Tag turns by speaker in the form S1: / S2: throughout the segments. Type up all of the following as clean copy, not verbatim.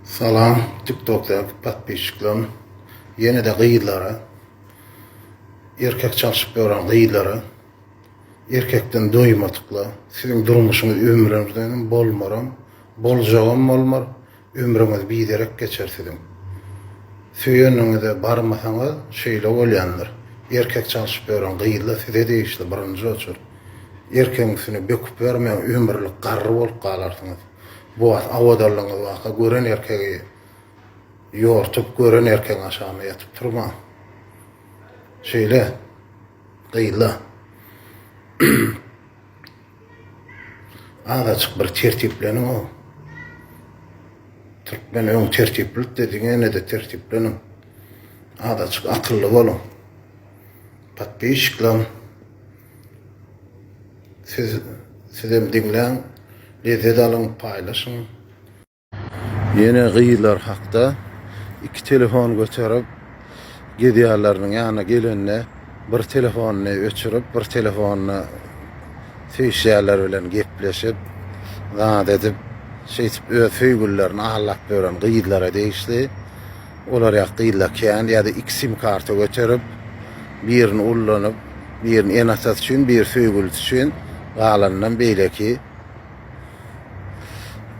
S1: Salam, TikTok'daki patpiçiklerim, yine de gıyıdlara, erkek çalışıp gören gıyıdlara, erkekten doymadıkla, sizin durmuşunuz ömrünüzden bolmaram, bolcağım olmar, ömrünüz biderek geçer sizin. Söyönünüze barmasanız şeyle olyanlar. Erkek çalışıp gören gıyıdla size değişti, birinci açır. Erkeğinizi böküp vermeyen ömürlük qarrı olup qalarsınız. Bu avadallığınız vaka gören erkeği yoğurtup gören erkeğin aşağına yatıp durma. Şeyle, gıyla. Azıcık bir tertiplenin o. Türkmen ön tertiplik dediğine ne de tertiplenin. Azıcık akıllı olun. Patpişiklan. Sizem dinleyin, lezzet alın, paylaşın. Yine gıyılar hakta iki telefon götürüp gidiyorlarının yanına gelenle bir telefonunu öçürüp bir telefonunu söyüşlerler bilen gepleşip zat edip öz söýgüllerini ağlap beren gıyılara değişti. Olar ya gıyılaken ya da iki sim kartı götürüp birini ullanıp birini en asas üçün bir söýgül üçün galandan beýleki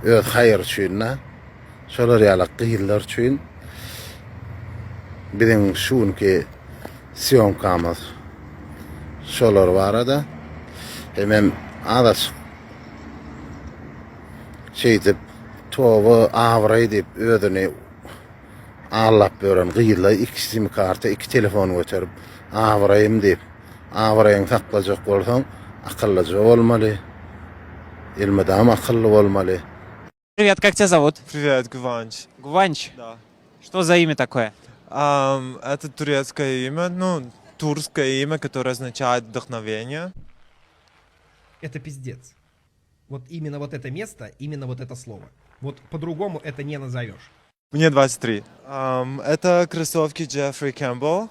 S1: öz hayır üçünne şolar ýaly gıyılar üçün bizim şunki syomkamız şolar barada hemen azas şeydip tovu avray dip özüni ağlap beren gıyılar iki sim kartı iki telefon götürüp avrayım dip avraýyň taklajak bolsaň akıllıca olmaly. Elmedam akıllı olmaly.
S2: Привет, как тебя зовут?
S3: Привет, Гванч.
S2: Гванч.
S3: Да.
S2: Что за имя такое?
S3: Это турецкое имя, турское имя, которое означает вдохновение.
S4: Это пиздец. Вот именно вот это место, именно вот это слово. Вот по-другому это не назовешь.
S3: Мне 23. Это кроссовки Джеффри Кэмпбелл.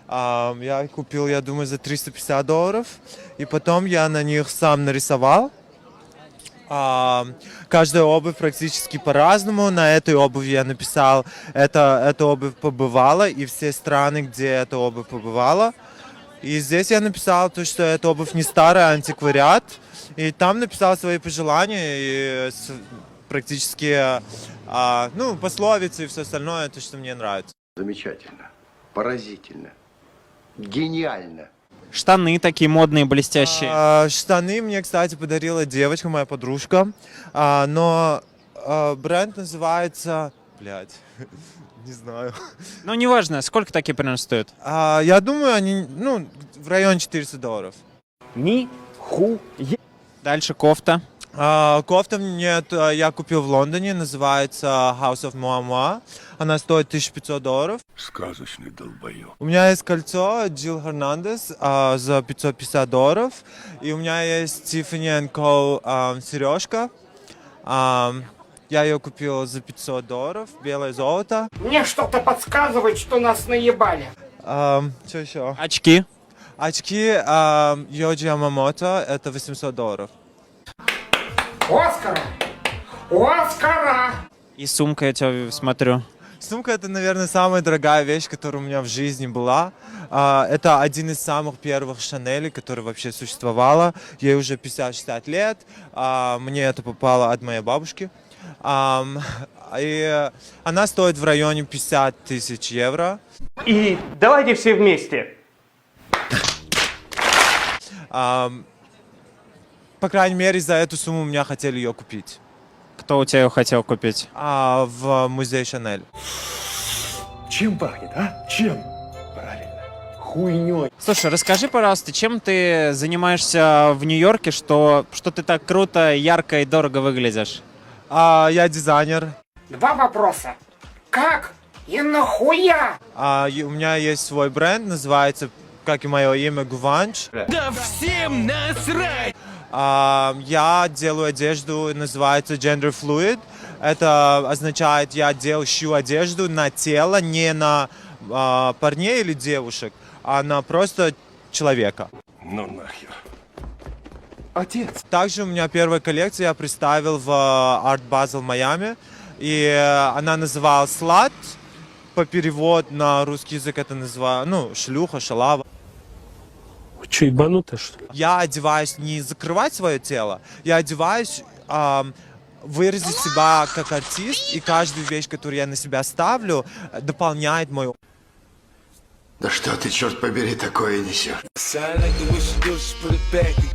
S3: Я купил, я думаю, за $350. И потом я на них сам нарисовал. Каждая обувь практически по-разному. На этой обуви я написал, эта обувь побывала, и все страны, где эта обувь побывала. И здесь я написал то, что эта обувь не старая, а антиквариат. И там написал свои пожелания и практически пословицы и все остальное, то, что мне нравится.
S5: Замечательно, поразительно, гениально.
S2: Штаны такие модные, блестящие.
S3: Штаны мне, кстати, подарила девочка, моя подружка. Но бренд называется... не знаю.
S2: Ну, неважно, сколько такие примерно стоят?
S3: Я думаю, они, в районе $400.
S2: Дальше кофта.
S3: Кофта я купил в Лондоне, называется House of Moa. Она стоит $1500.
S5: Сказочный долбоёб.
S3: У меня есть кольцо Джилл Хернандес за $550. И у меня есть Tiffany & Co. Сережка. Я ее купил за $500, белое золото.
S6: Мне что-то подсказывает, что нас наебали.
S3: Что еще?
S2: Очки.
S3: Очки Йоджи Ямамото, это $800.
S6: Оскара! Оскара!
S2: И сумка, я тебя смотрю.
S3: Сумка — это, наверное, самая дорогая вещь, которая у меня в жизни была. Это один из самых первых Шанелей, который вообще существовала. Ей уже 50-60 лет. Мне это попало от моей бабушки. И она стоит в районе 50 тысяч евро.
S7: И давайте все вместе.
S3: По крайней мере, за эту сумму меня хотели ее купить.
S2: Кто у тебя ее хотел купить?
S3: В музее Шанель.
S5: Чем пахнет, а? Чем? Правильно, хуйнёй.
S2: Слушай, расскажи, пожалуйста, чем ты занимаешься в Нью-Йорке, что ты так круто, ярко и дорого выглядишь?
S3: Я дизайнер.
S6: Два вопроса. Как и нахуя?
S3: У меня есть свой бренд, называется, как и мое имя, Гванч.
S7: Да всем насрать!
S3: Я делаю одежду, называется Gender Fluid. Это означает, я шью одежду на тело, не на парней или девушек, а на просто человека.
S5: Ну нахер. Отец.
S3: Также у меня первая коллекция я представил в Art Basel Майами. и она называла слат, по перевод на русский язык это называю, ну, шлюха, шалава.
S8: Вы что, ебанутые, что ли?
S3: Я одеваюсь не закрывать свое тело, я одеваюсь выразить себя как артист, и каждую вещь, которую я на себя ставлю, дополняет мой.
S5: Да что ты, черт побери, такое несешь?
S9: Sound like the wish you do, just put it back